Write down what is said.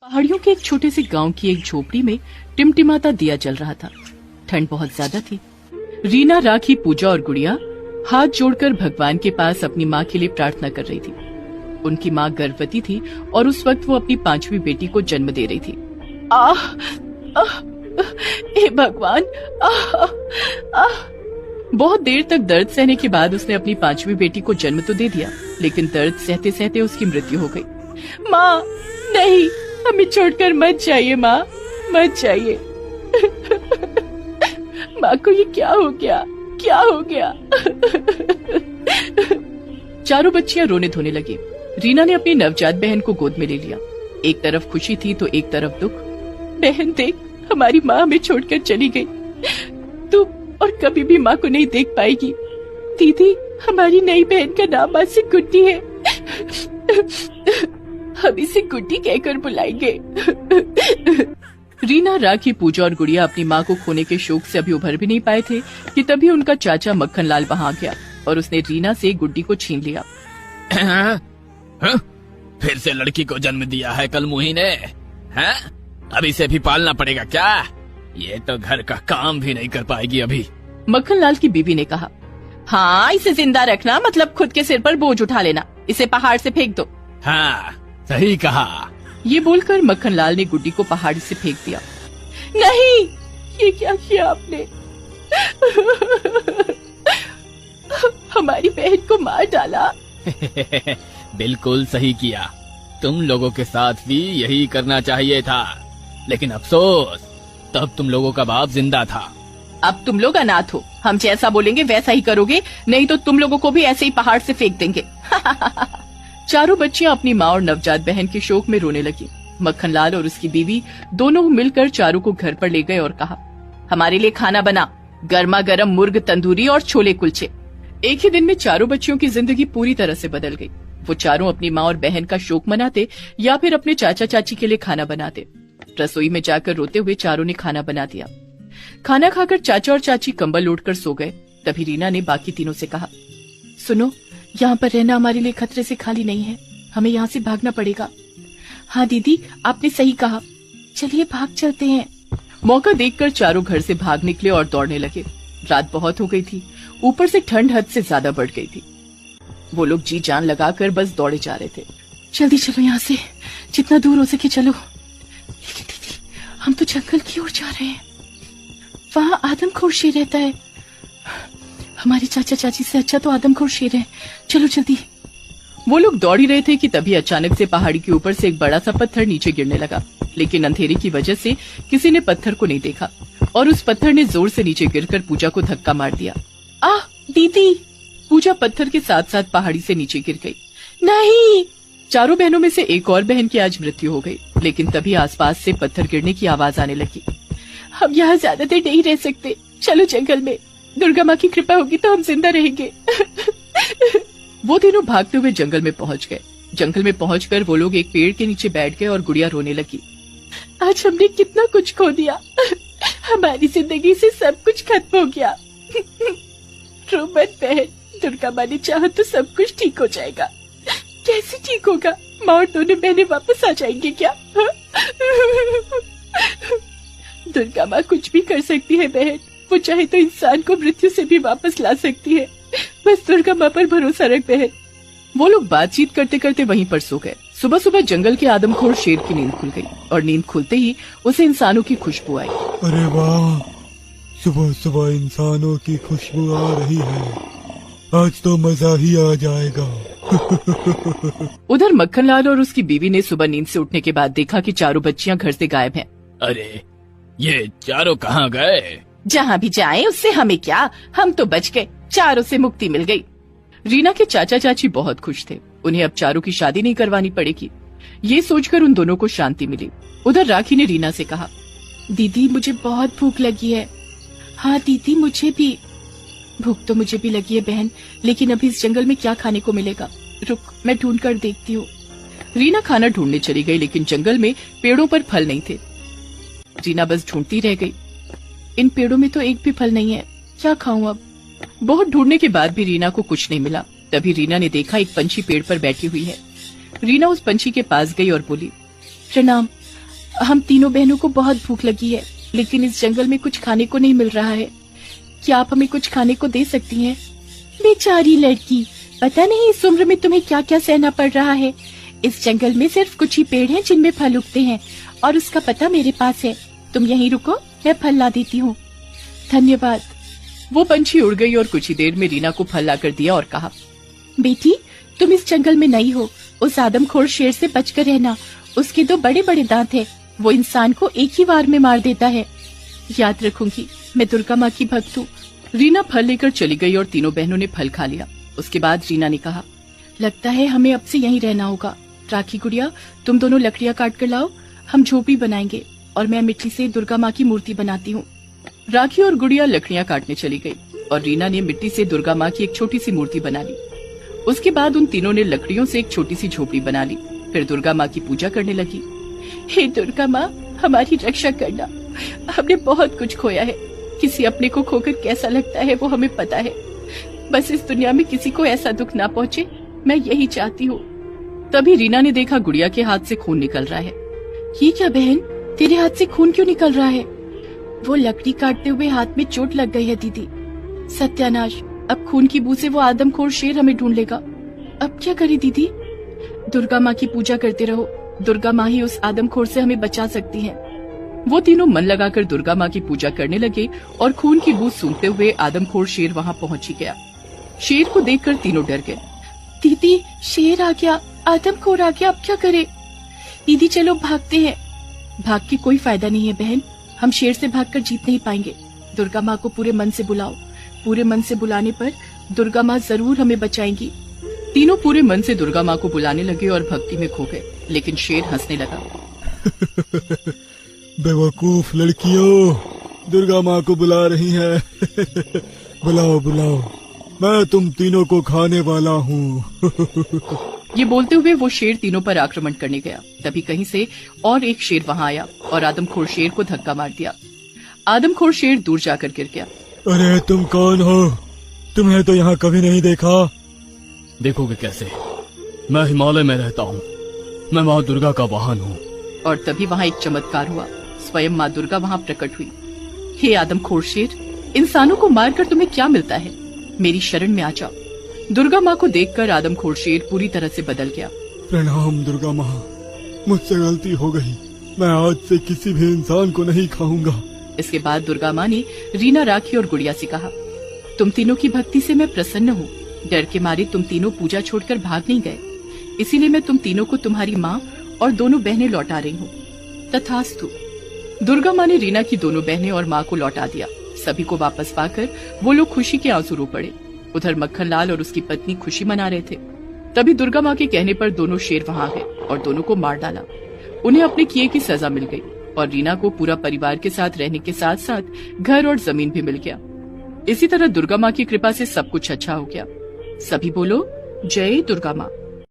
पहाड़ियों के एक छोटे से गांव की एक झोपड़ी में टिमटिमाता दिया जल रहा था। ठंड बहुत ज्यादा थी। रीना, राखी, पूजा और गुड़िया हाथ जोड़कर भगवान के पास अपनी माँ के लिए प्रार्थना कर रही थी। उनकी माँ गर्भवती थी और उस वक्त वो अपनी 5वीं बेटी को जन्म दे रही थी। आह, आह, हे भगवान, आह, आह। बहुत देर तक दर्द सहने के बाद उसने अपनी 5वीं बेटी को जन्म तो दे दिया, लेकिन दर्द सहते सहते उसकी मृत्यु हो गई। माँ, नहीं, हमें छोड़कर मत जाइए माँ, मत जाइए। माँ को ये क्या हो गया, क्या हो गया? चारों बच्चियां रोने धोने लगी। रीना ने अपनी नवजात बहन को गोद में ले लिया। एक तरफ खुशी थी तो एक तरफ दुख। बहन देख, हमारी माँ हमें छोड़कर चली गई। तू और कभी भी माँ को नहीं देख पाएगी। दीदी, हमारी नई बहन का नाम माँ से गुड्डी है। हम इसे गुड्डी कहकर बुलाएंगे। रीना, राखी, पूजा और गुड़िया अपनी माँ को खोने के शोक से अभी उभर भी नहीं पाए थे कि तभी उनका चाचा मक्खन लाल वहां गया और उसने रीना से गुड्डी को छीन लिया। फिर से लड़की को जन्म दिया है कल मुही ने, हैं? अब इसे भी पालना पड़ेगा क्या? ये तो घर का काम भी नहीं कर पाएगी अभी। मक्खन लाल की बीवी ने कहा, हाँ, इसे जिंदा रखना मतलब खुद के सिर पर बोझ उठा लेना। इसे पहाड़ से फेंक दो। हाँ, सही कहा। ये बोलकर मक्खन लाल ने गुड्डी को पहाड़ से फेंक दिया। नहीं, ये क्या किया आपने? हमारी बहन को मार डाला। बिल्कुल सही किया। तुम लोगों के साथ भी यही करना चाहिए था, लेकिन अफसोस, तब तुम लोगों का बाप जिंदा था। अब तुम लोग अनाथ हो। हम जैसा बोलेंगे वैसा ही करोगे, नहीं तो तुम लोगों को भी ऐसे ही पहाड़ से फेंक देंगे। चारों बच्चियां अपनी माँ और नवजात बहन के शोक में रोने लगी। मक्खन लाल और उसकी बीवी दोनों मिलकर चारों को घर पर ले गए और कहा, हमारे लिए खाना बना, गर्मा गर्म मुर्ग तंदूरी और छोले कुलचे। एक ही दिन में चारों बच्चियों की जिंदगी पूरी तरह से बदल गई। वो चारों अपनी माँ और बहन का शोक मनाते या फिर अपने चाचा चाची के लिए खाना बनाते। रसोई में जाकर रोते हुए चारों ने खाना बना दिया। खाना खाकर चाचा और चाची कंबल ओढ़कर सो गए। तभी रीना ने बाकी तीनों से कहा, सुनो, यहाँ पर रहना हमारे लिए खतरे से खाली नहीं है। हमें यहाँ से भागना पड़ेगा। हाँ दीदी, आपने सही कहा। चलिए भाग चलते हैं। मौका देखकर चारों घर से भाग निकले और दौड़ने लगे। रात बहुत हो गई थी, ऊपर से ठंड हद से ज्यादा बढ़ गई थी। वो लोग जी जान लगाकर बस दौड़े जा रहे थे। जल्दी चलो यहाँ से, जितना दूर हो सके चलो। लेकिन दीदी, हम तो जंगल की ओर जा रहे हैं। वहाँ आदमखोर शेर रहता है। हमारे चाचा चाची से अच्छा तो आदमखोर शेर है। चलो जल्दी। वो लोग दौड़ ही रहे थे कि तभी अचानक से पहाड़ी के ऊपर से एक बड़ा सा पत्थर नीचे गिरने लगा, लेकिन अंधेरे की वजह से किसी ने पत्थर को नहीं देखा और उस पत्थर ने जोर से नीचे गिरकर पूजा को धक्का मार दिया। आह दीदी! पूजा पत्थर के साथ साथ पहाड़ी से नीचे गिर गई। नहीं! चारों बहनों में से एक और बहन की आज मृत्यु हो गई, लेकिन तभी आसपास से पत्थर गिरने की आवाज आने लगी। हम यहाँ ज्यादा देर नहीं रह सकते, चलो जंगल में। दुर्गा माँ की कृपा होगी तो हम जिंदा रहेंगे। वो तीनों भागते हुए जंगल में पहुंच गए। जंगल में पहुंचकर वो लोग एक पेड़ के नीचे बैठ गए और गुड़िया रोने लगी। आज हमने कितना कुछ खो दिया। हमारी जिंदगी से सब कुछ खत्म हो गया। रो मत बहन, दुर्गा माँ ने चाहा तो सब कुछ ठीक हो जाएगा। कैसे ठीक होगा? माँ और दोनों बहनें वापस आ जाएंगी क्या? दुर्गा माँ कुछ भी कर सकती है बहन। वो चाहे तो इंसान को मृत्यु से भी वापस ला सकती है। बस दुर्गा माँ पर भरोसा रख बहन। वो लोग बातचीत करते करते वहीं पर सो गए। सुबह सुबह जंगल के आदमखोर शेर की नींद खुल गई और नींद खुलते ही उसे इंसानों की खुशबू आई। अरे वाह, सुबह सुबह इंसानों की खुशबू आ रही है। आज तो मजा ही आ जाएगा। उधर मक्खन लाल और उसकी बीवी ने सुबह नींद से उठने के बाद देखा कि चारों बच्चियां घर से गायब हैं। अरे, ये चारों कहाँ गए? जहाँ भी जाएं उससे हमें क्या, हम तो बच गए, चारों से मुक्ति मिल गई। रीना के चाचा चाची बहुत खुश थे। उन्हें अब चारों की शादी नहीं करवानी पड़ेगी। ये सोचकर उन दोनों को शांति मिली। उधर राखी ने रीना से कहा, दीदी मुझे बहुत भूख लगी है। हाँ दीदी, मुझे भी भूख तो मुझे भी लगी है बहन, लेकिन अभी इस जंगल में क्या खाने को मिलेगा? रुक, मैं ढूंढ कर देखती हूँ। रीना खाना ढूंढने चली गई, लेकिन जंगल में पेड़ों पर फल नहीं थे। रीना बस ढूंढती रह गई। इन पेड़ों में तो एक भी फल नहीं है, क्या खाऊं अब? बहुत ढूंढने के बाद भी रीना को कुछ नहीं मिला। तभी रीना ने देखा एक पंछी पेड़ पर बैठी हुई है। रीना उस पंछी के पास गई और बोली, प्रणाम, हम तीनों बहनों को बहुत भूख लगी है, लेकिन इस जंगल में कुछ खाने को नहीं मिल रहा है। क्या आप हमें कुछ खाने को दे सकती हैं? बेचारी लड़की, पता नहीं इस उम्र में तुम्हें क्या क्या सहना पड़ रहा है। इस जंगल में सिर्फ कुछ ही पेड़ हैं जिनमें फल उगते हैं, और उसका पता मेरे पास है। तुम यहीं रुको, मैं फल ला देती हूँ। धन्यवाद। वो पंछी उड़ गई और कुछ ही देर में रीना को फल लाकर दिया और कहा, बेटी, तुम इस जंगल में नई हो, उस आदमखोर शेर से बचकर रहना। उसके 2 बड़े बड़े दांत हैं, वो इंसान को एक ही बार में मार देता है। याद रखूंगी, मैं दुर्गा माँ की भक्त हूँ। रीना फल लेकर चली गई और तीनों बहनों ने फल खा लिया। उसके बाद रीना ने कहा, लगता है हमें अब से यहीं रहना होगा। राखी गुड़िया, तुम दोनों लकड़ियाँ काट कर लाओ, हम झोपड़ी बनाएंगे, और मैं मिट्टी से दुर्गा माँ की मूर्ति बनाती हूँ। राखी और गुड़िया लकड़ियाँ काटने चली गई और रीना ने मिट्टी से दुर्गा माँ की एक छोटी सी मूर्ति बना ली। उसके बाद उन तीनों ने लकड़ियों से एक छोटी सी झोपड़ी बना ली। फिर दुर्गा माँ की पूजा करने लगी। हे दुर्गा माँ, हमारी रक्षा करना। हमने बहुत कुछ खोया है। किसी अपने को खोकर कैसा लगता है वो हमें पता है। बस इस दुनिया में किसी को ऐसा दुख ना पहुँचे, मैं यही चाहती हूँ। तभी रीना ने देखा गुड़िया के हाथ से खून निकल रहा है। ये क्या बहन, तेरे हाथ से खून क्यों निकल रहा है? वो लकड़ी काटते हुए हाथ में चोट लग गई है दीदी। सत्यानाश, अब खून की बू से वो आदमखोर शेर हमें ढूंढ लेगा। अब क्या करे दीदी? दुर्गा माँ की पूजा करते रहो, दुर्गा माँ ही उस आदमखोर से हमें बचा सकती है। वो तीनों मन लगाकर दुर्गा माँ की पूजा करने लगे और खून की बूंद सूंघते हुए आदमखोर शेर वहाँ पहुँच ही गया। शेर को देखकर तीनों डर गए। दीदी, शेर आ गया, आदमखोर आ गया, अब क्या करे? दीदी चलो भागते हैं। भाग के कोई फायदा नहीं है बहन, हम शेर से भागकर जीत नहीं पाएंगे। दुर्गा माँ को पूरे मन से बुलाओ, पूरे मन से बुलाने पर दुर्गा माँ जरूर हमें बचाएंगी। तीनों पूरे मन से दुर्गा माँ को बुलाने लगे और भक्ति में खो गए, लेकिन शेर हंसने लगा। बेवकूफ लड़कियों, दुर्गा माँ को बुला रही है। बुलाओ बुलाओ, मैं तुम तीनों को खाने वाला हूँ। ये बोलते हुए वो शेर तीनों पर आक्रमण करने गया। तभी कहीं से और एक शेर वहाँ आया और आदमखोर शेर को धक्का मार दिया। आदमखोर शेर दूर जाकर गिर गया। अरे तुम कौन हो? तुम्हें तो यहाँ कभी नहीं देखा। देखोगे कैसे, मैं हिमालय में रहता हूँ, मैं माँ दुर्गा का वाहन हूँ। और तभी वहाँ एक चमत्कार हुआ। स्वयं माँ दुर्गा वहाँ प्रकट हुई। हे आदमखोर शेर, इंसानों को मारकर तुम्हें क्या मिलता है? मेरी शरण में आ जाओ। दुर्गा माँ को देखकर आदमखोर शेर पूरी तरह से बदल गया। प्रणाम दुर्गा माँ, मुझसे गलती हो गई, मैं आज से किसी भी इंसान को नहीं खाऊंगा। इसके बाद दुर्गा माँ ने रीना, राखी और गुड़िया से कहा, तुम तीनों की भक्ति से मैं प्रसन्न हूँ। डर के मारे तुम तीनों पूजा छोड़कर भाग नहीं गए, इसीलिए मैं तुम तीनों को तुम्हारी माँ और दोनों बहनें लौटा रही हूँ। तथास्तु। दुर्गा माँ ने रीना की दोनों बहनें और माँ को लौटा दिया। सभी को वापस पाकर वो लोग खुशी के आंसू रो पड़े। उधर मक्खनलाल और उसकी पत्नी खुशी मना रहे थे। तभी दुर्गा माँ के कहने पर दोनों शेर वहाँ गए और दोनों को मार डाला। उन्हें अपने किए की सजा मिल गई और रीना को पूरा परिवार के साथ रहने के साथ साथ घर और जमीन भी मिल गया। इसी तरह दुर्गा माँ की कृपा से सब कुछ अच्छा हो गया। सभी बोलो जय दुर्गा माँ।